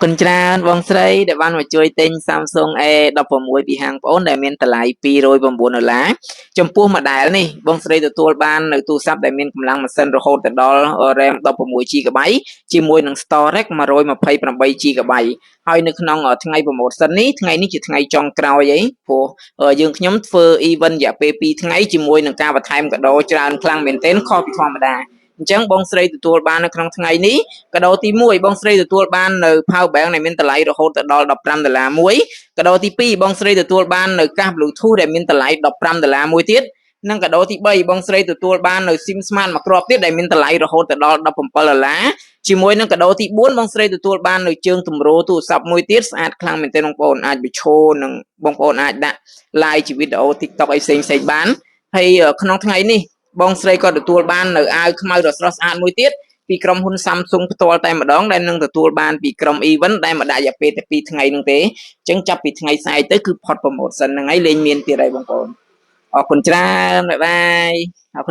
គុណច្រើនបងស្រីដែលបានមកជួយទិញ Samsung A16 ពីហាងបងអូនដែលមានតម្លៃ$209ចំពោះ model នេះបងស្រីទទួលបាននៅទូរស័ព្ទដែលមានកម្លាំងម៉ាស៊ីនរហូតដល់ RAM 16GB ជាមួយនឹង Storage 128GB ហើយនៅក្នុងថ្ងៃ promotion នេះថ្ងៃនេះជាថ្ងៃចុងក្រោយព្រោះយើងខ្ញុំធ្វើ event រយៈពេល2ថ្ងៃជាមួយនឹងការបន្ថែមកាដូច្រើនខ្លាំងមែនទែនខុសពីធម្មតាអញ្ចឹងបងស្រីទទួលបាននៅក្នុងថ្ងៃនេះកាដូទី1បងស្រីទទួលបាននៅ Power Bank ដែលមានតម្លៃរហូតដល់$15មួយកាដូទី2បងស្រីទទួលបាននៅកាស Bluetooth ដែលមានតម្លៃ$15មួយទៀតនិងកាដូទី3បងស្រីទទួលបាននៅ SIM Smart មួយគ្រាប់ទៀតដែលមានតម្លៃរហូតដល់$17ជាមួយនឹងកាដូទី4បងស្រីទទួលបាននៅជើងទម្រទូរស័ព្ទមួយទៀតស្អាតខ្លាំងមែនទែនបងប្អូនអាចបញ្ឈរនិងបងប្អូនអាចដាក់ live ជាវីដេអូ TikTok អីផ្សេងៗបានហើយក្នុងថ្ងៃនេះបងស្រីក៏ទទួលបាននៅអាវខ្មៅដ៏ស្រស់ស្អាតមួយទៀតពីក្រុមហ៊ុន Samsung ផ្ទាល់តែម្ដងដែលនឹងទទួលបានពីក្រុម event ដែលមកដាក់រយៈពេលតែ2ថ្ងៃនោះទេអញ្ចឹងចាប់ពីថ្ងៃស្អែកទៅគឺផុត promotion ហ្នឹងហើយលេងមានទៀតហើយបងប្អូនអរគុណច្រើនបាយបាយ